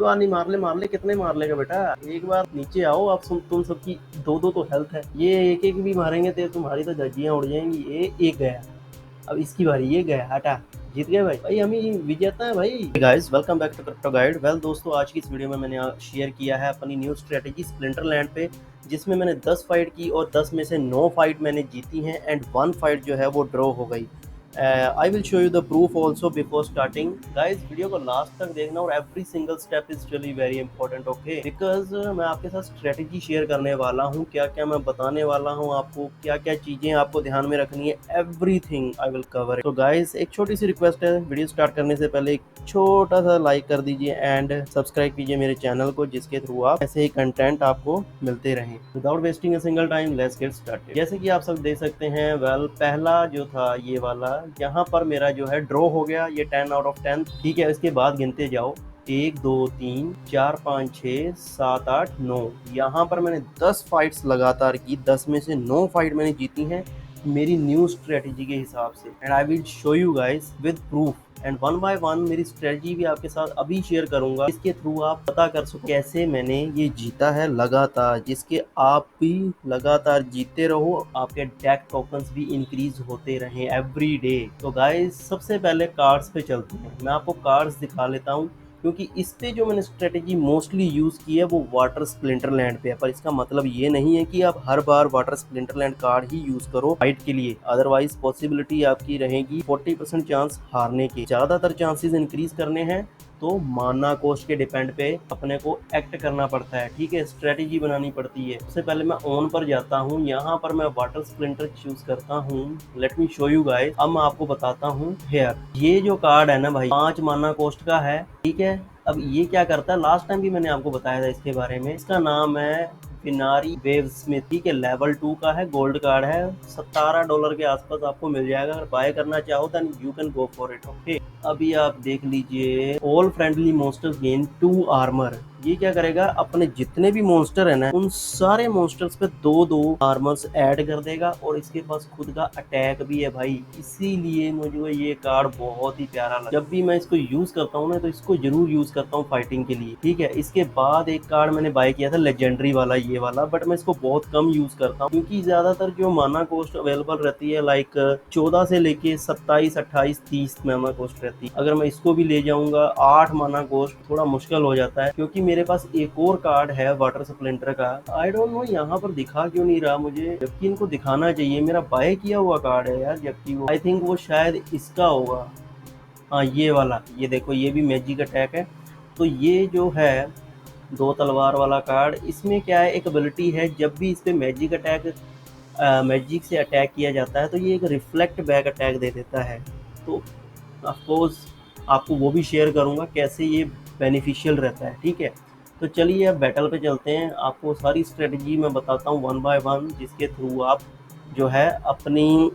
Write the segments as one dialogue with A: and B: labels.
A: कोई बात नहीं, मार ले, कितने मार लेगा बेटा। एक बार नीचे आओ, अब तुम सबकी दो दो तो हेल्थ है, ये एक एक भी मारेंगे तो तुम्हारी तो धज्जियां उड़ जाएंगी। ये एक गया, अब इसकी बारी, ये गया, हटा। जीत गए भाई, भाई हम ही विजेता है भाई। Guys welcome back to crypto guide. Well दोस्तों, आज की इस वीडियो में मैंने शेयर किया है अपनी न्यू स्ट्रेटेजी स्प्लिंटरलैंड पे, जिसमें मैंने 10 फाइट की और 10 में से 9 फाइट मैंने जीती हैं एंड 1 फाइट जो है वो ड्रॉ हो गई। I will show you the proof also before starting. Guys video को लास्ट तक देखना और every single step is really very important, okay, because मैं आपके साथ स्ट्रेटेजी शेयर करने वाला हूँ, क्या क्या मैं बताने वाला हूँ आपको, क्या क्या चीजें आपको ध्यान में रखनी है, एवरीथिंग आई विल कवर। तो गाइस एक छोटी सी रिक्वेस्ट है, वीडियो स्टार्ट करने से पहले एक छोटा सा लाइक कर दीजिए एंड सब्सक्राइब कीजिए मेरे चैनल को, जिसके थ्रू आप ऐसे ही कंटेंट आपको मिलते रहें। Without wasting a single time, let's get started. जैसे कि आप सब देख सकते हैं, वेल पहला जो था ये वाला, यहाँ पर मेरा जो है ड्रॉ हो गया, ये 10 आउट ऑफ 10, ठीक है। इसके बाद गिनते जाओ, 1 2 3 4 5 6 7 8 9, यहाँ पर मैंने 10 फाइट्स लगातार की, 10 में से 9 फाइट मैंने जीती हैं मेरी न्यू स्ट्रेटेजी के हिसाब से, and I will show you guys with proof and one by one मेरी स्ट्रेटजी भी आपके साथ अभी शेयर करूंगा, इसके थ्रू आप पता कर सको कैसे मैंने ये जीता है लगातार, जिसके आप भी लगातार जीतते रहो, आपके डेक टोकन्स भी इंक्रीज होते रहें एवरी डे। तो गाइस सबसे पहले कार्ड्स पे चलते हैं, मैं आपको कार्ड्स दिखा लेता हूँ, क्योंकि इस पे जो मैंने स्ट्रेटेजी मोस्टली यूज़ की है वो वाटर स्प्लिंटरलैंड पे है, पर इसका मतलब ये नहीं है कि आप हर बार वाटर स्प्लिंटरलैंड कार्ड ही यूज़ करो फाइट के लिए, अदरवाइज पॉसिबिलिटी आपकी रहेगी 40% चांस हारने की। ज़्यादातर चांसेस इंक्रीज करने हैं तो माना कोस्ट के डिपेंड पे अपने को एक्ट करना पड़ता है, ठीक है, स्ट्रेटेजी बनानी पड़ती है। सबसे पहले मैं ऑन पर जाता हूँ, यहाँ पर मैं वाटर स्प्लिंटर चूज करता हूँ। Let me show you guys, अब मैं आपको बताता हूँ। हेयर ये जो कार्ड है ना भाई, 5 माना कोस्ट का है, ठीक है। अब ये क्या करता है, लास्ट टाइम भी मैंने आपको बताया था इसके बारे में, इसका नाम है फिनारी वेवस्मिथ, ठीक है, लेवल 2 का है, गोल्ड कार्ड है, $17 के आसपास आपको मिल जाएगा। अगर बाय करना चाहो then you can go for it, okay. अभी आप देख लीजिए, all friendly monsters gain 2 armour. ये क्या करेगा, अपने जितने भी मॉन्स्टर है ना, उन सारे मॉन्स्टर्स पे 2-2 आर्मर्स ऐड कर देगा, और इसके पास खुद का अटैक भी है भाई, इसीलिए मुझे ये कार्ड बहुत ही प्यारा लगा। जब भी मैं इसको यूज करता हूँ ना, तो इसको जरूर यूज करता हूँ फाइटिंग के लिए, ठीक है। इसके बाद एक कार्ड मैंने बाय किया था लेजेंडरी वाला, ये वाला, बट मैं इसको बहुत कम यूज करता हूँ, क्योंकि ज्यादातर जो माना कोस्ट अवेलेबल रहती है लाइक 14 से लेके 27 28 30 माना कोस्ट रहती है। अगर मैं इसको भी ले जाऊंगा 8 माना कोस्ट, थोड़ा मुश्किल हो जाता है, क्योंकि मेरे पास एक और कार्ड है वाटर स्प्लिंटर का, आई डोंट नो यहाँ पर दिखा क्यों नहीं रहा मुझे, जबकि इनको दिखाना चाहिए। मेरा बाय किया हुआ कार्ड है यार, जबकि वो आई थिंक वो शायद इसका होगा, हाँ ये वाला, ये देखो, ये भी मैजिक अटैक है। तो ये जो है 2 तलवार वाला कार्ड, इसमें क्या है, एक एबिलिटी है, जब भी इस पे मैजिक अटैक, मैजिक से अटैक किया जाता है, तो ये एक रिफ्लेक्ट बैक अटैक दे देता है। तो ऑफकोर्स आपको वो भी शेयर करूंगा कैसे ये बेनिफिशियल रहता है, ठीक है। तो चलिए अब बैटल पे चलते हैं, आपको सारी स्ट्रेटजी मैं बताता हूँ वन बाय वन, जिसके थ्रू आप जो है अपनी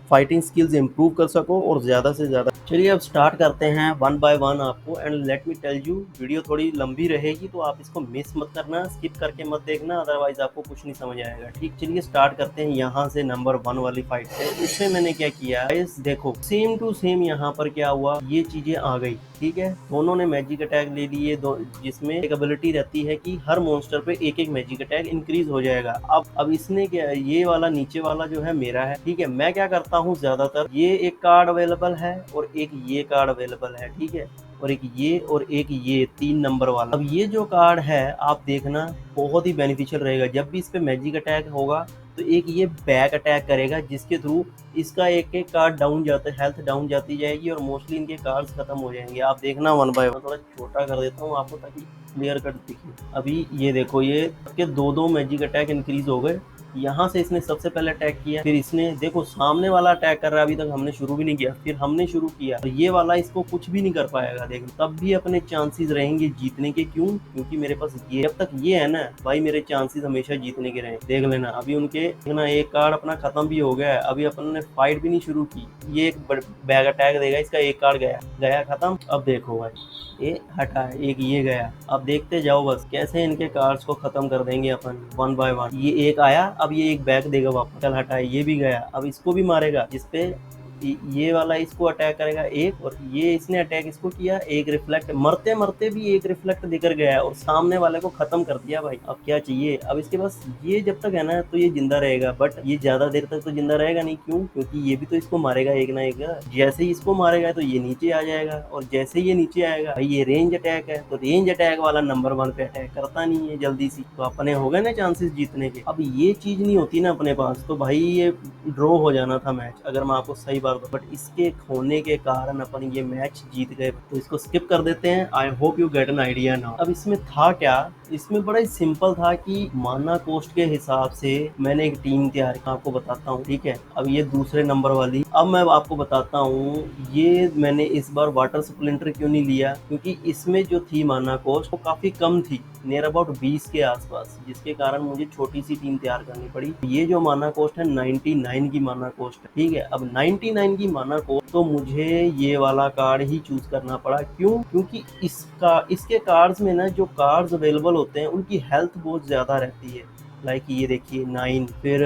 A: फाइटिंग स्किल्स इंप्रूव कर सको और ज़्यादा से ज़्यादा। चलिए अब स्टार्ट करते हैं वन बाय वन आपको, and let me tell you, video थोड़ी लंबी रहेगी तो आप इसको मिस मत करना, स्किप करके मत देखना, अदरवाइज आपको कुछ नहीं समझ आएगा, ठीक। चलिए स्टार्ट करते हैं यहाँ से नंबर 1 वाली फाइट से। इसमें मैंने क्या किया, इस देखो सेम टू सेम यहाँ पर क्या हुआ, ये चीज़ें आ गई, ठीक है। दोनों ने मैजिक अटैक ले लिए, जिसमें एक एबिलिटी रहती है कि हर मॉन्स्टर पे एक एक मैजिक अटैक इंक्रीज हो जाएगा। अब इसने क्या, ये वाला नीचे वाला जो है मेरा है, ठीक है। मैं क्या करता हूँ, ज्यादातर ये एक कार्ड अवेलेबल है और एक ये कार्ड अवेलेबल है, ठीक है, और एक ये और एक ये 3 नंबर वाला। अब ये जो कार्ड है आप देखना बहुत ही बेनिफिशियल रहेगा, जब भी इस पे मैजिक अटैक होगा तो एक ये बैक अटैक करेगा, जिसके थ्रू इसका एक एक कार्ड डाउन जाता है, हेल्थ डाउन जाती जाएगी और मोस्टली इनके कार्ड्स खत्म हो जाएंगे। आप देखना वन बाय वन, थोड़ा छोटा कर देता हूँ आपको ताकि क्लियर कट दिखे। अभी ये देखो, ये के 2-2 मैजिक अटैक इंक्रीज हो गए। यहाँ से इसने सबसे पहले अटैक किया, फिर इसने देखो सामने वाला अटैक कर रहा है, अभी तक हमने शुरू भी नहीं किया, फिर हमने शुरू किया, और ये वाला इसको कुछ भी नहीं कर पाएगा, देखो तब भी अपने चांसेस रहेंगे जीतने के। क्यों? क्योंकि मेरे पास ये, जब तक ये है ना भाई, मेरे चांसेस हमेशा जीतने के रहे। देख लेना अभी उनके ना एक कार्ड अपना खत्म भी हो गया है, अभी अपन ने फाइट भी नहीं शुरू की, ये एक बैग अटैक देगा, इसका एक कार्ड गया खत्म। अब देखो भाई, ये हटा, एक ये गया, अब देखते जाओ बस कैसे इनके कार्ड्स को खत्म कर देंगे अपन वन बाय वन। ये एक आया, अब ये एक बैक देगा वापस, चल हटा, ये भी गया, अब इसको भी मारेगा, जिसपे ये वाला इसको अटैक करेगा एक, और ये इसने अटैक इसको किया, एक रिफ्लेक्ट, मरते मरते भी एक रिफ्लेक्ट देकर गया और सामने वाले को खत्म कर दिया भाई। अब क्या चाहिए, अब इसके पास ये जब तक है ना तो ये जिंदा रहेगा, बट ये ज्यादा देर तक तो जिंदा रहेगा नहीं। क्यों? क्योंकि ये भी तो इसको मारेगा एक ना एक। जैसे ही इसको मारेगा तो ये नीचे आ जाएगा, और जैसे ही ये नीचे आएगा भाई ये रेंज अटैक है, तो रेंज अटैक वाला नंबर 1 पे अटैक करता नहीं है जल्दी सी, तो अपने हो गए ना चांसेस जीतने के। अब ये चीज नहीं होती ना अपने पास, तो भाई ये ड्रॉ हो जाना था मैच, अगर मैं आपको सही बात बताऊं। बट इसके होने के कारण अपन ये मैच जीत गए, तो इसको स्किप कर देते हैं। आई hope you get an idea now. अब इसमें था क्या, इसमें बड़ा ही सिंपल था कि माना कोस्ट के हिसाब से मैंने एक टीम तैयार की, आपको बताता हूँ, ठीक है। अब ये दूसरे नंबर वाली, अब मैं आपको बताता हूँ ये मैंने इस बार वाटर स्प्लिंटर क्यों नहीं लिया, क्योंकि इसमें जो थी माना कोस्ट वो काफी कम थी, नियर अबाउट 20 के आसपास, जिसके कारण मुझे छोटी सी टीम तैयार करनी पड़ी। ये जो माना कोस्ट है 99 की माना कोस्ट है, ठीक है। अब 99 की माना कोस्ट, तो मुझे ये वाला कार्ड ही चूज करना पड़ा। क्यों? क्योंकि इसके कार्ड्स में ना जो कार्ड्स अवेलेबल होते हैं उनकी हेल्थ बहुत ज्यादा रहती है। लाइक ये देखिए 9, फिर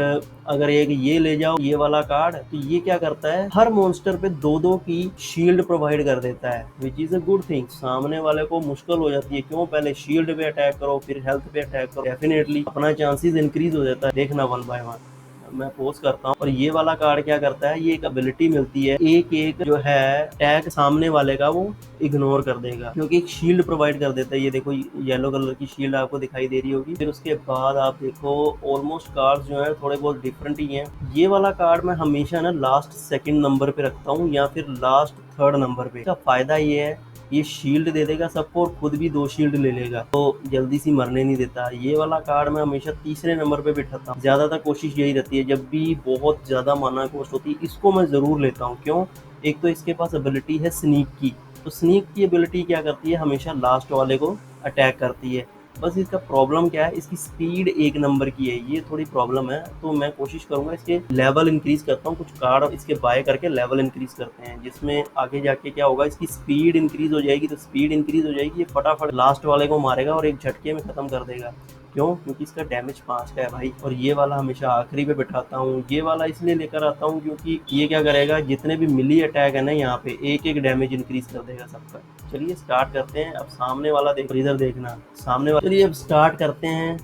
A: अगर एक ये ले जाओ ये वाला कार्ड, तो ये क्या करता है, हर मॉन्स्टर पे 2-2 की शील्ड प्रोवाइड कर देता है, which is a good thing. सामने वाले को मुश्किल हो जाती है, क्यों, पहले शील्ड पे अटैक करो फिर हेल्थ पे अटैक करो, डेफिनेटली अपना चांसेस इंक्रीज हो जाता है। देखना 1 बाय 1 मैं पोस्ट करता हूँ। और ये वाला कार्ड क्या करता है, ये एक एबिलिटी मिलती है, एक एक जो है अटैक सामने वाले का वो इग्नोर कर देगा, क्योंकि एक शील्ड प्रोवाइड कर देता है। ये देखो येलो कलर की शील्ड आपको दिखाई दे रही होगी। फिर उसके बाद आप देखो ऑलमोस्ट कार्ड्स जो है थोड़े बहुत डिफरेंट ही हैं। ये वाला कार्ड मैं हमेशा ना लास्ट 2nd नंबर पे रखता हूँ, या फिर लास्ट 3rd नंबर पे। इसका फायदा ये है, ये शील्ड दे देगा सबको और खुद भी 2 शील्ड ले लेगा, तो जल्दी सी मरने नहीं देता। ये वाला कार्ड मैं हमेशा तीसरे नंबर पे बिठाता हूँ, ज्यादातर कोशिश यही रहती है, जब भी बहुत ज्यादा माना कॉस्ट होती है इसको मैं जरूर लेता हूँ। क्यों? एक तो इसके पास एबिलिटी है स्नीक की, तो स्नीक की एबिलिटी क्या करती है, हमेशा लास्ट वाले को अटैक करती है। बस इसका प्रॉब्लम क्या है, इसकी स्पीड 1 नंबर की है, ये थोड़ी प्रॉब्लम है। तो मैं कोशिश करूंगा इसके लेवल इंक्रीज करता हूँ, कुछ कार्ड इसके बाय करके लेवल इंक्रीज करते हैं, जिसमें आगे जाके क्या होगा, इसकी स्पीड इंक्रीज हो जाएगी। तो स्पीड इंक्रीज हो जाएगी, ये फटाफट लास्ट वाले को मारेगा और एक झटके में खत्म कर देगा। क्यों? क्योंकि इसका डैमेज 5 का है भाई। और ये वाला हमेशा आखिरी पे बैठाता हूँ, ये वाला इसलिए लेकर आता हूँ क्योंकि ये क्या करेगा, जितने भी मिली अटैक है ना यहाँ पे एक एक डैमेज इंक्रीज कर देगा सबका। चलिए स्टार्ट करते हैं। अब सामने वाला देखो, इधर देखना सामने वाला। चलिए अब स्टार्ट करते हैं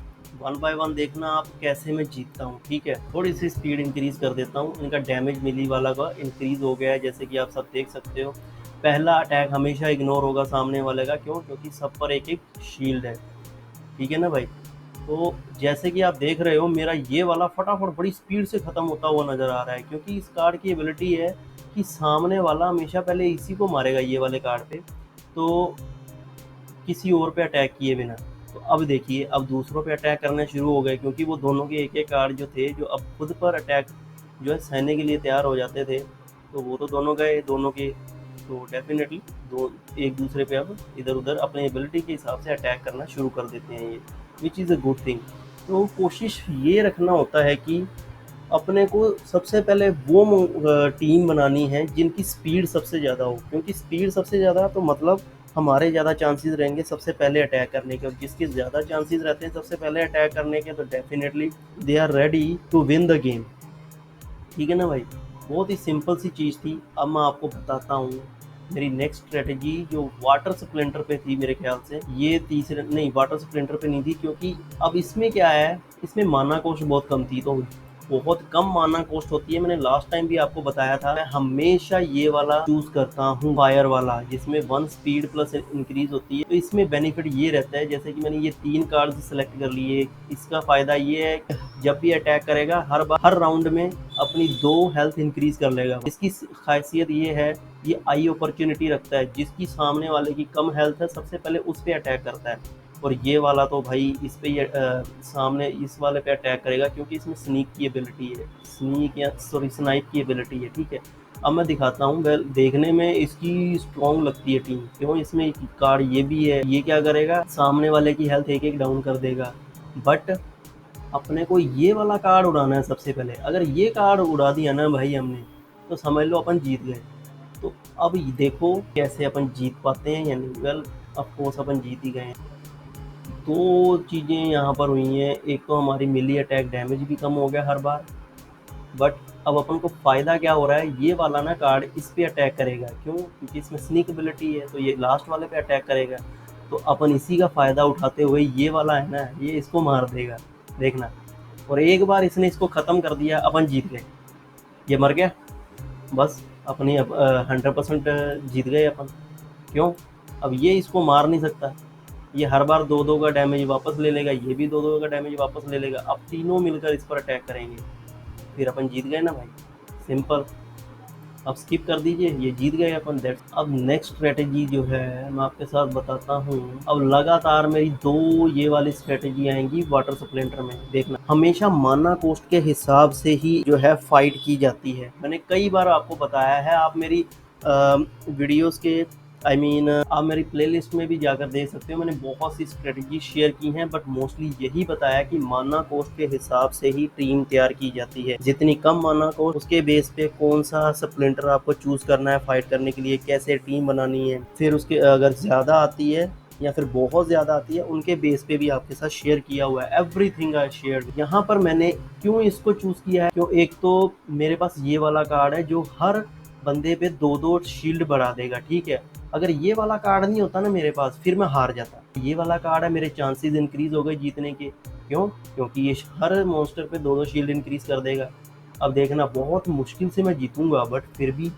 A: 1 बाय 1, देखना आप कैसे मैं जीतता हूँ, ठीक है। थोड़ी सी स्पीड इंक्रीज कर देता हूँ, इनका डैमेज मिली वाला का इंक्रीज हो गया है, जैसे कि आप सब देख सकते हो। पहला अटैक हमेशा इग्नोर होगा सामने वाले का, क्यों? क्योंकि सब पर एक एक शील्ड है, ठीक है ना भाई। तो जैसे कि आप देख रहे हो मेरा ये वाला फटाफट बड़ी स्पीड से ख़त्म होता हुआ नज़र आ रहा है, क्योंकि इस कार्ड की एबिलिटी है कि सामने वाला हमेशा पहले इसी को मारेगा ये वाले कार्ड पे, तो किसी और पे अटैक किए बिना। तो अब देखिए अब दूसरों पे अटैक करना शुरू हो गए, क्योंकि वो दोनों के एक एक कार्ड जो थे, जो अब खुद पर अटैक जो है सहने के लिए तैयार हो जाते थे, तो वो तो दोनों गए दोनों के। तो डेफिनेटली दो एक दूसरे पे अब इधर उधर अपने एबिलिटी के हिसाब से अटैक करना शुरू कर देते हैं, ये which is a good thing. तो कोशिश ये रखना होता है कि अपने को सबसे पहले वो टीम बनानी है जिनकी स्पीड सबसे ज़्यादा हो, क्योंकि स्पीड सबसे ज़्यादा तो मतलब हमारे ज़्यादा चांसेस रहेंगे सबसे पहले अटैक करने के, और जिसके ज़्यादा चांसेस रहते हैं सबसे पहले अटैक करने के, तो definitely they are ready to win the game, ठीक है ना भाई। बहुत ही सिंपल सी चीज़ थी। अब मैं आपको बताता हूँ मेरी नेक्स्ट स्ट्रेटेजी, जो वाटर स्प्लेंटर पे थी मेरे ख्याल से, ये तीसरे नहीं, वाटर स्प्लेंटर पे नहीं थी, क्योंकि अब इसमें क्या है, इसमें माना कॉस्ट बहुत कम थी, तो बहुत कम माना कॉस्ट होती है। मैंने लास्ट टाइम भी आपको बताया था, मैं हमेशा ये वाला चूज करता हूँ, फायर वाला, जिसमें 1 स्पीड प्लस इंक्रीज होती है। तो इसमें बेनिफिट ये रहता है, जैसे कि मैंने ये 3 कार्ड सेलेक्ट कर लिए, इसका फायदा ये है कि जब भी अटैक करेगा हर राउंड में अपनी 2 हेल्थ इंक्रीज कर लेगा। इसकी खासियत ये है, ये आई अपॉर्चुनिटी रखता है, जिसकी सामने वाले की कम हेल्थ है सबसे पहले उस पर अटैक करता है। और ये वाला तो भाई इस पे सामने इस वाले पे अटैक करेगा, क्योंकि इसमें स्नीक की एबिलिटी है, स्नीक या सॉरी स्नाइप की एबिलिटी है, ठीक है। अब मैं दिखाता हूँ, वेल देखने में इसकी स्ट्रॉन्ग लगती है टीम, क्यों, इसमें कार्ड ये भी है। ये क्या करेगा, सामने वाले की हेल्थ एक एक डाउन कर देगा, बट अपने को ये वाला कार्ड उड़ाना है सबसे पहले। अगर ये कार्ड उड़ा दिया ना भाई हमने, तो समझ लो अपन जीत गए। तो अब देखो कैसे अपन जीत पाते हैं या नहीं। वेल ऑफकोर्स अपन जीत ही गए। 2 चीज़ें यहाँ पर हुई हैं, एक तो हमारी मिली अटैक डैमेज भी कम हो गया हर बार, बट अब अपन को फ़ायदा क्या हो रहा है, ये वाला ना कार्ड इस पे अटैक करेगा, क्यों? क्योंकि इसमें स्नीक एबिलिटी है, तो ये लास्ट वाले पे अटैक करेगा। तो अपन इसी का फ़ायदा उठाते हुए ये वाला है ना, ये इसको मार देगा, देखना। और एक बार इसने इसको ख़त्म कर दिया, अपन जीत गए। ये मर गया, बस अपनी 100% जीत गए अपन। क्यों? अब ये इसको मार नहीं सकता, ये हर बार 2-2 का डैमेज वापस ले लेगा, ये भी 2-2 का डैमेज वापस ले लेगा। अब तीनों मिलकर इस पर अटैक करेंगे, फिर अपन जीत गए ना भाई, सिंपल। अब स्किप कर दीजिए, ये जीत गए अपन, दैट्स। अब नेक्स्ट स्ट्रेटेजी जो है मैं आपके साथ बताता हूँ। अब लगातार मेरी 2 ये वाली स्ट्रेटेजी आएंगी वाटर सप्लेंटर में, देखना। हमेशा माना कोस्ट के हिसाब से ही जो है फाइट की जाती है। मैंने कई बार आपको बताया है, आप मेरी वीडियोस के आप मेरी प्लेलिस्ट में भी जाकर देख सकते हो, मैंने बहुत सी स्ट्रेटजी शेयर की हैं, बट मोस्टली यही बताया कि माना कोस्ट के हिसाब से ही टीम तैयार की जाती है। जितनी कम माना कोस्ट, उसके बेस पे कौन सा स्प्लिंटर आपको चूज करना है फाइट करने के लिए, कैसे टीम बनानी है। फिर उसके अगर ज़्यादा आती है या फिर बहुत ज़्यादा आती है, उनके बेस पे भी आपके साथ शेयर किया हुआ है। Everything I share. यहाँ पर मैंने क्यों इसको चूज़ किया है, क्यों? एक तो मेरे पास ये वाला कार्ड है जो हर बंदे पे 2-2 शील्ड बढ़ा देगा, ठीक है। अगर ये वाला कार्ड नहीं होता ना मेरे पास, फिर मैं हार जाता। ये वाला कार्ड है, मेरे चांसेस इंक्रीज हो गए जीतने के। क्यों? क्योंकि ये हर मॉन्स्टर पे 2-2 शील्ड इंक्रीज कर देगा। अब देखना, बहुत मुश्किल से मैं जीतूंगा, बट फिर भी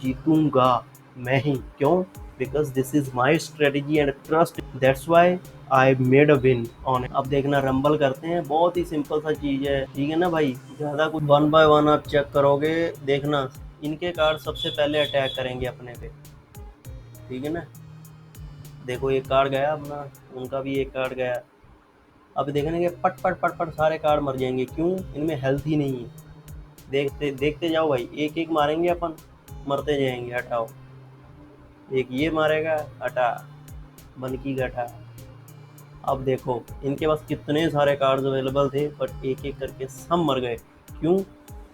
A: जीतूंगा मैं ही। क्यों? Because this is my strategy and trust, that's why I made a win on. अब देखना, रंबल करते हैं, बहुत ही सिंपल सा चीज़ है, ठीक है ना भाई। ज़्यादा कुछ 1 बाय 1 आप चेक करोगे, देखना इनके कार्ड सबसे पहले अटैक करेंगे अपने पे, ठीक है ना। देखो एक कार्ड गया अपना, उनका भी एक कार्ड गया। अब देखने के पट पट पट पट सारे कार्ड मर जाएंगे, क्यों? इनमें हेल्थ ही नहीं है। देखते देखते जाओ भाई, एक एक मारेंगे अपन, मरते जाएंगे। हटाओ, एक ये मारेगा, हटा, बनकी गठा। अब देखो इनके पास कितने सारे कार्ड्स अवेलेबल थे, बट एक एक करके सब मर गए। क्यों?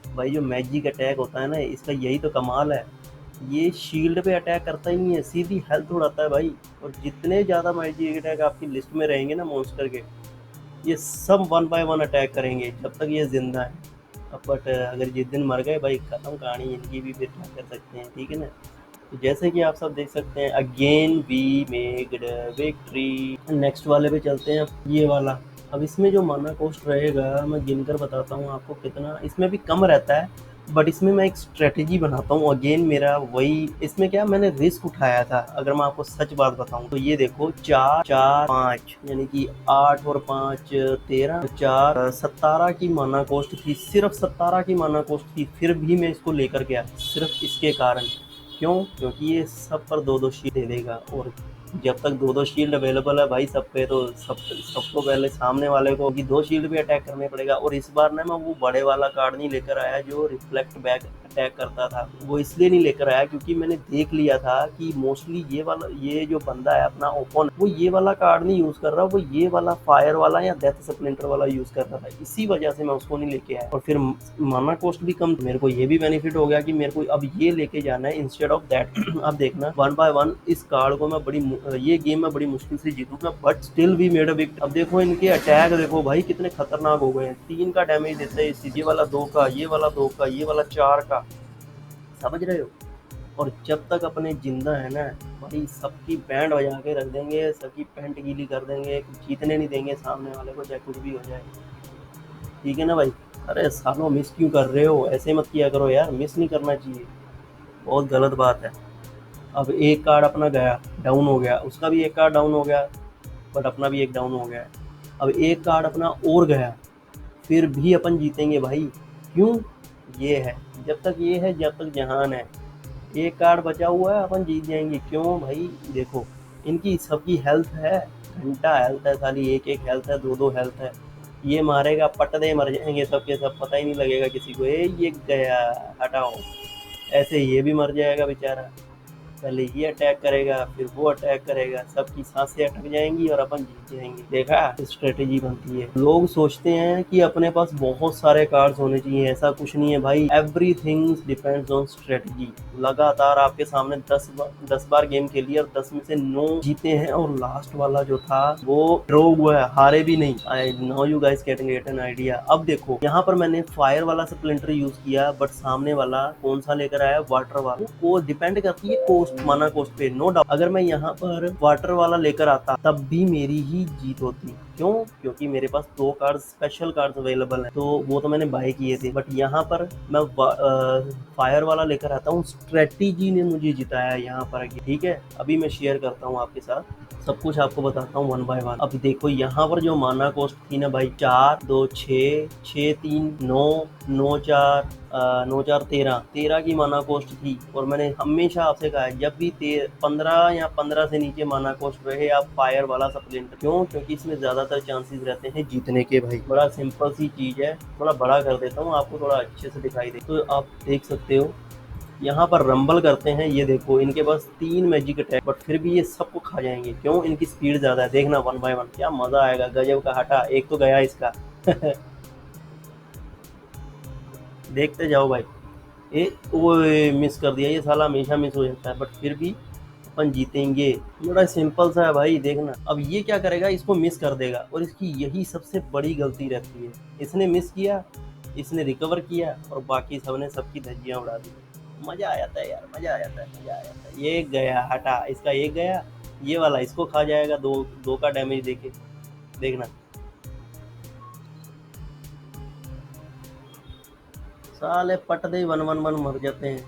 A: भाई जो मैजिक अटैक होता है ना, इसका यही तो कमाल है। ये शील्ड पे अटैक करता ही नहीं है, सीधी हेल्थ उड़ाता है भाई। और जितने ज़्यादा मैजिक अटैक आपकी लिस्ट में रहेंगे ना मॉन्स्टर के, ये सब 1 बाय 1 अटैक करेंगे जब तक ये जिंदा है। अब बट अगर जिस दिन मर गए भाई, ख़त्म कहानी इनकी भी, फिर क्या कर सकते हैं, ठीक है ना। तो जैसे कि आप सब देख सकते हैं, again we made victory. Next वाले पे चलते हैं, ये वाला। अब इसमें जो माना कॉस्ट रहेगा, मैं गिनकर बताता हूँ आपको कितना। इसमें भी कम रहता है, बट इसमें मैं एक स्ट्रेटेजी बनाता हूँ। अगेन मेरा वही, इसमें क्या मैंने रिस्क उठाया था, अगर मैं आपको सच बात बताऊँ तो। ये देखो 4 4 5, यानी कि 8 और 5 13, 4 17 की माना कॉस्ट थी, सिर्फ 17 की माना कॉस्ट थी। फिर भी मैं इसको लेकर गया, सिर्फ इसके कारण। क्यों? क्योंकि ये सब पर 2-2 शील्ड दे देगा, और जब तक 2-2 शील्ड अवेलेबल है भाई सब पे, तो सबको पहले सामने वाले को 2 शील्ड भी अटैक करने पड़ेगा। और इस बार ना मैं वो बड़े वाला कार्ड नहीं लेकर आया जो रिफ्लेक्ट बैक अटैक करता था। वो इसलिए नहीं लेकर आया क्योंकि मैंने देख लिया था कि मोस्टली ये जो बंदा है अपना ओपन, वो ये वाला कार्ड नहीं यूज कर रहा, वो ये वाला फायर वाला या डेथ स्प्लिंटर वाला यूज कर रहा था। इसी वजह से मैं उसको नहीं लेके आया। और फिर माना कॉस्ट भी कम, मेरे को ये भी बेनिफिट हो गया कि मेरे को अब ये लेके जाना है इंस्टेड ऑफ दैट। अब देखना 1 बाय 1 इस कार्ड को मैं ये गेम में बड़ी मुश्किल से जीतूंगा, but still we made a victory. अब देखो इनके अटैक देखो भाई कितने खतरनाक हो गए हैं। 3 का डैमेज देते हैं, ये वाला 2 का, ये वाला 2 का, ये वाला 4 का, समझ रहे हो। और जब तक अपने जिंदा है ना भाई, सबकी बैंड बजा के रख देंगे, सबकी पैंट गीली कर देंगे, जीतने नहीं देंगे सामने वाले को, चाहे कुछ भी हो जाए, ठीक है ना भाई। अरे सालों मिस क्यों कर रहे हो, ऐसे मत किया करो यार, मिस नहीं करना चाहिए, बहुत गलत बात है। अब एक कार्ड अपना गया, डाउन हो गया, उसका भी एक कार्ड डाउन हो गया, बट अपना भी एक डाउन हो गया। अब एक कार्ड अपना और गया, फिर भी अपन जीतेंगे भाई। क्यों? ये है, जब तक ये है, जब तक जहान है। एक कार्ड बचा हुआ है, अपन जीत जाएंगे। क्यों भाई? देखो इनकी सबकी हेल्थ है, घंटा हेल्थ है, साली एक एक हेल्थ है, 2-2 हेल्थ है। ये मारेगा, पटदे मर जाएंगे सब के सब, पता ही नहीं लगेगा किसी को। ये गया, हटाओ। ऐसे ये भी मर जाएगा बेचारा। पहले ये अटैक करेगा, फिर वो अटैक करेगा, सबकी सांसें अटक जाएंगी और अपन जीत जाएंगे। देखा स्ट्रेटेजी बनती है। लोग सोचते हैं कि अपने पास बहुत सारे कार्ड्स होने चाहिए, ऐसा कुछ नहीं है भाई। Everything depends on strategy. लगातार आपके सामने 10 बार गेम खेली और 10 में से 9 जीते हैं, और लास्ट वाला जो था वो ड्रॉ हुआ है, हारे भी नहीं। I know you guys can get an idea. अब देखो यहाँ पर मैंने फायर वाला स्प्लिंटर यूज किया, बट सामने वाला कौन सा लेकर आया, वाटर वाला। वो डिपेंड करती है कोस्ट, माना कोस्ट पे, नो डाउट। अगर मैं यहाँ पर वाटर वाला लेकर आता तब भी मेरी ही जीत होती। क्यों? क्योंकि मेरे पास 2 कार्ड स्पेशल कार्ड अवेलेबल है, तो वो तो मैंने बाय किए थे। बट यहाँ पर मैं फायर वाला लेकर आता हूँ, स्ट्रेटेजी ने मुझे जिताया यहाँ पर। ठीक है, अभी मैं शेयर करता हूँ आपके साथ, सब कुछ आपको बताता हूँ 1 बाय 1। अब देखो यहाँ पर जो माना कॉस्ट थी ना भाई, 4 2 6 6 3 9 9 4 9 4 13 की माना कॉस्ट थी। और मैंने हमेशा आपसे कहा है, जब भी 15 या 15 से नीचे माना कॉस्ट रहे, आप फायर वाला स्प्लिंटर। क्यों? क्योंकि इसमें ज्यादातर चांसेस रहते हैं जीतने के भाई। बड़ा सिंपल सी चीज है, थोड़ा बड़ा कर देता हूँ आपको, थोड़ा अच्छे से दिखाई दे। तो आप देख सकते हो यहाँ पर रंबल करते हैं। ये देखो इनके पास 3 मैजिक अटैक, बट फिर भी ये सबको खा जाएंगे। क्यों? इनकी स्पीड ज्यादा है। देखना 1 बाय 1 क्या मजा आएगा, गजब का। हटा, एक तो गया इसका। देखते जाओ भाई। वो मिस कर दिया, ये साला हमेशा मिस हो जाता है, बट फिर भी अपन जीतेंगे। बड़ा सिंपल सा है भाई, देखना। अब ये क्या करेगा, इसको मिस कर देगा, और इसकी यही सबसे बड़ी गलती रहती है। इसने मिस किया, इसने रिकवर किया, और बाकी सबने सबकी धज्जियां उड़ा दी। मजा आ जाता है यार, मजा आ जाता है, मजा आ जाता है। ये गया, हटा, इसका एक गया, ये वाला इसको खा जाएगा, दो का डैमेज देके। देखना, साले पट दे, 1-1-1 मर जाते हैं।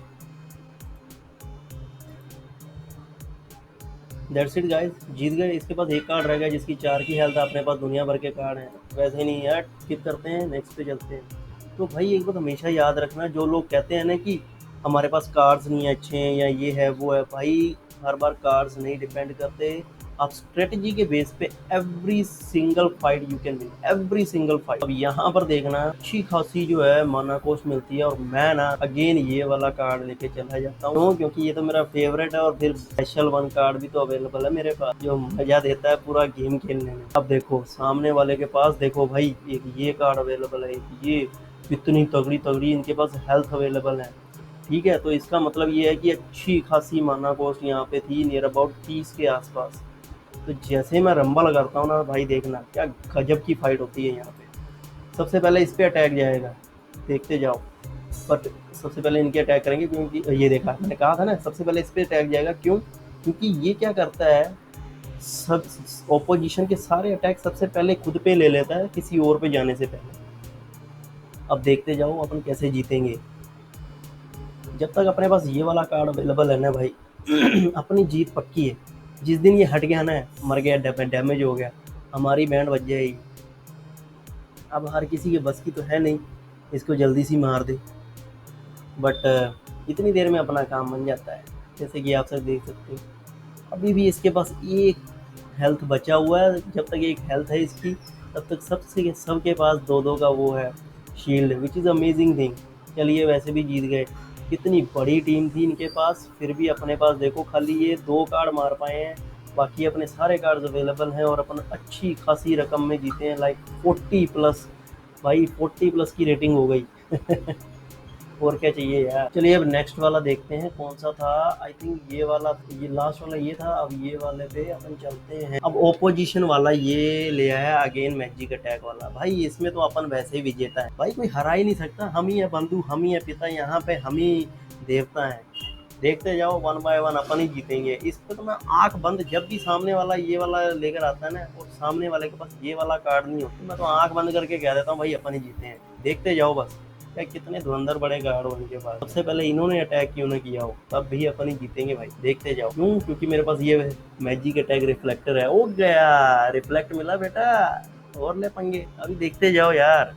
A: दैट्स इट गाइस, जीत गए। इसके पास एक कार्ड रह गया जिसकी 4 की हेल्थ है, अपने पास दुनिया भर के कार्ड हैं। वैसे ही नहीं यार, स्किप करते हैं, नेक्स्ट पे चलते हैं। तो भाई एक बात हमेशा याद रखना, जो लोग कहते हैं ना कि हमारे पास कार्ड्स नहीं है अच्छे हैं, या ये है वो है, भाई हर बार कार्ड्स नहीं डिपेंड करते। आप स्ट्रेटजी के बेस पे every single fight you can win, every single fight. अब यहाँ पर देखना, अच्छी खासी जो है माना कोस्ट मिलती है, और मैं ना अगेन ये वाला कार्ड लेके चला जाता हूँ, क्योंकि ये तो मेरा फेवरेट है। और फिर स्पेशल 1 कार्ड भी तो अवेलेबल है मेरे पास, जो मजा देता है पूरा गेम खेलने में। अब देखो सामने वाले के पास, देखो भाई, एक ये कार्ड अवेलेबल है, एक ये, इतनी तगड़ी तगड़ी इनके पास हेल्थ अवेलेबल है। ठीक है, तो इसका मतलब ये है कि अच्छी खासी माना कॉस्ट यहाँ पे थी, नियर अबाउट 30 के आसपास। तो जैसे मैं रंबल करता हूँ ना भाई, देखना क्या गजब की फाइट होती है यहाँ पे। सबसे पहले इस पे अटैक जाएगा, देखते जाओ। बट सबसे पहले इनके अटैक करेंगे, क्योंकि ये देखा, मैंने कहा था ना सबसे पहले इस पे अटैक जाएगा। क्यों? क्योंकि ये क्या करता है, सब ऑपोजिशन के सारे अटैक सबसे पहले खुद पे ले लेता है, किसी और पे जाने से पहले। अब देखते जाओ अपन कैसे जीतेंगे। जब तक अपने पास ये वाला कार्ड अवेलेबल है ना भाई, अपनी जीत पक्की है। जिस दिन ये हट गया ना, मर गया, डैमेज हो गया, हमारी बैंड बज जाएगी। अब हर किसी के बस की तो है नहीं इसको जल्दी सी मार दे, बट इतनी देर में अपना काम बन जाता है। जैसे कि आप सब देख सकते हो, अभी भी इसके पास एक हेल्थ बचा हुआ है। जब तक एक हेल्थ है इसकी, तब तक सबके पास 2-2 का वो है shield, which is amazing thing. चलिए, वैसे भी जीत गए। कितनी बड़ी टीम थी इनके पास, फिर भी अपने पास देखो खाली ये 2 कार्ड मार पाए हैं, बाकी अपने सारे कार्ड्स अवेलेबल हैं, और अपन अच्छी खासी रकम में जीते हैं, लाइक 40+। भाई 40+ की रेटिंग हो गई। और क्या चाहिए यार। चलिए अब नेक्स्ट वाला देखते हैं कौन सा था। आई थिंक ये वाला, ये लास्ट वाला ये था। अब ये वाले पे अपन चलते हैं। अब ओपोजिशन वाला ये ले आया अगेन मैजिक अटैक वाला। भाई इसमें तो अपन वैसे ही विजेता है भाई, कोई हरा ही नहीं सकता। हम ही है बंधु, हम ही है पिता, यहाँ पे हम ही देवता है। देखते जाओ, 1 बाय 1 अपन ही जीतेंगे। इस पर तो मैं आंख बंद, जब भी सामने वाला ये वाला लेकर आता है ना, और सामने वाले के पास ये वाला कार्ड नहीं होता, मैं तो आंख बंद करके कह देता हूँ भाई अपन ही जीते हैं। देखते जाओ बस, क्या कितने धुरंधर बड़े कार्ड हो इनके पास। सबसे पहले इन्होंने अटैक क्यों ना किया हो, तब भी अपन ही जीतेंगे भाई। देखते जाओ। क्यों? क्योंकि मेरे पास ये मैजिक अटैक रिफ्लेक्टर है। ओ गया, रिफ्लेक्ट मिला बेटा, और ले पंगे। अभी देखते जाओ यार।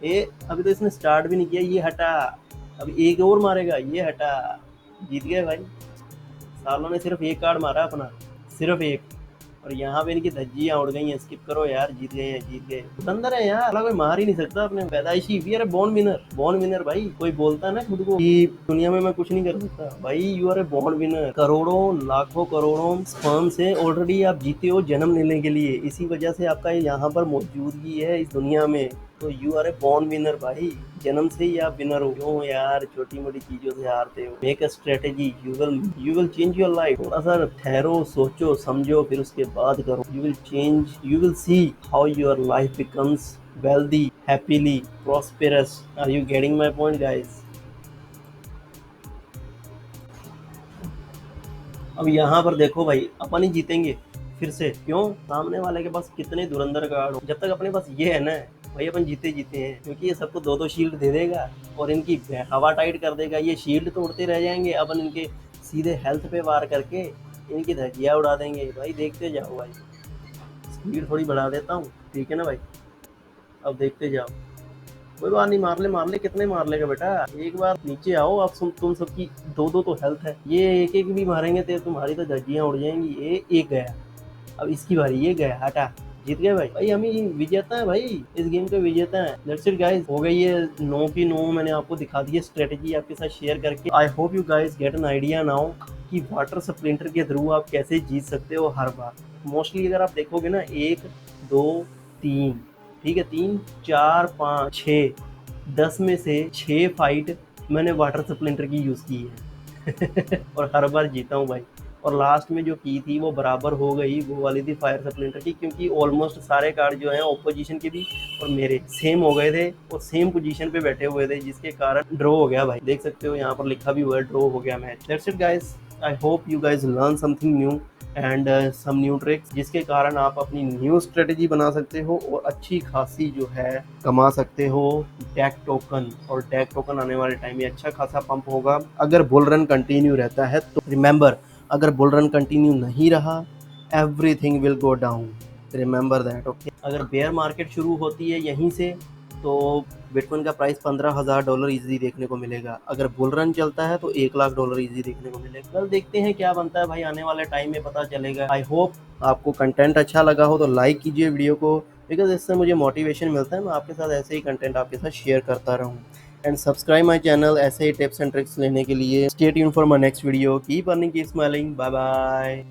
A: ये अभी तो इसने स्टार्ट भी नहीं किया, ये हटा। अभी एक और मारेगा, ये हटा। जीत गए भाई। सालों ने सिर्फ एक कार्ड मारा अपना, सिर्फ एक। और यहाँ पे इनकी धज्जियां उड़ गई हैं। स्किप करो यार, जीत गए हैं, जीत गए। अंदर है यार, अला कोई मार ही नहीं सकता अपने पैदाइशी। We are a born winner, born winner भाई। कोई बोलता है ना खुद को कि दुनिया में मैं कुछ नहीं कर सकता, भाई you are a born winner. करोड़ों लाखों करोड़ों स्पर्म से ऑलरेडी आप जीते हो जन्म लेने के लिए, इसी वजह से आपका यहाँ पर मौजूदगी है इस दुनिया में। तो you are a born winner भाई, जन्म से ही आप विनर हो। क्यों यार छोटी मोटी चीजों से हारते हो? Make a strategy, you will change your life. थोड़ा सा ठहरो, सोचो समझो, फिर उसके बाद करो। You will change, you will see how your life becomes wealthy, happily, prosperous. Are you getting my point, guys? अब यहाँ पर देखो भाई, अपन ही जीतेंगे फिर से। क्यों? सामने वाले के पास कितने धुरंधर कार्ड हो, जब तक अपने पास ये है ना भाई, अपन जीते जीते हैं। क्योंकि ये सबको दो दो शील्ड दे देगा और इनकी हवा टाइट कर देगा। ये शील्ड तोड़ते रह जाएंगे, अपन इनके सीधे हेल्थ पे वार करके इनकी धज्जियाँ उड़ा देंगे। भाई देखते जाओ भाई, स्पीड थोड़ी बढ़ा देता हूँ, ठीक है ना भाई? अब देखते जाओ। कोई बात नहीं, मार ले, कितने मार लेगा बेटा? एक बार नीचे आओ आप, तुम सबकी दो दो तो हेल्थ है। ये एक एक भी मारेंगे तो तुम्हारी तो धज्जियां उड़ जाएंगी। ये एक गया, अब इसकी बारी। ये गया, हटा, जीत गए भाई। भाई हम ही विजेता है भाई, इस गेम के विजेता है। दैट्स इट गाइस, हो गई है 9 की 9। मैंने आपको दिखा दी है स्ट्रेटेजी आपके साथ शेयर करके। आई hope you guys get an idea now कि वाटर स्प्लिंटर के थ्रू आप कैसे जीत सकते हो हर बार। मोस्टली अगर आप देखोगे ना, 1 2 3, ठीक है, 3 4 5 6, 10 में से 6 फाइट मैंने वाटर स्प्लिंटर की यूज़ की है और हर बार जीता हूँ भाई। और लास्ट में जो की थी वो बराबर हो गई, वो वाली थी फायर स्प्लिंटर की, क्योंकि ऑलमोस्ट सारे कार्ड जो हैं ऑपोजिशन के भी और मेरे सेम हो गए थे और सेम पोजीशन पे बैठे हुए थे, जिसके कारण ड्रॉ हो गया भाई। देख सकते हो यहाँ पर लिखा भी हुआ है, ड्रॉ हो गया match. That's it guys, I hope you guys learn something new and some new tricks, जिसके कारण आप अपनी न्यू स्ट्रेटेजी बना सकते हो और अच्छी खासी जो है कमा सकते हो डैक टोकन। और डैक टोकन आने वाले टाइम में अच्छा खासा पंप होगा अगर बुल रन कंटिन्यू रहता है तो। रिमेंबर, अगर बुल रन कंटिन्यू नहीं रहा, everything will go down, remember that, okay. अगर बेयर मार्केट शुरू होती है यहीं से तो बिटकॉइन का प्राइस $15,000 इजीली देखने को मिलेगा। अगर बुल रन चलता है तो $1,00,000 इजीली देखने को मिलेगा। कल देखते हैं क्या बनता है भाई, आने वाले टाइम में पता चलेगा। आई होप आपको कंटेंट अच्छा लगा हो तो लाइक कीजिए वीडियो को, बिकॉज इससे मुझे मोटिवेशन मिलता है, मैं आपके साथ ऐसे ही कंटेंट आपके साथ शेयर करता रहूँ। एंड सब्सक्राइब माई चैनल ऐसे ही टिप्स एंड ट्रिक्स लेने के लिए। Stay tuned for my next video. Keep earning, keep smiling, bye bye.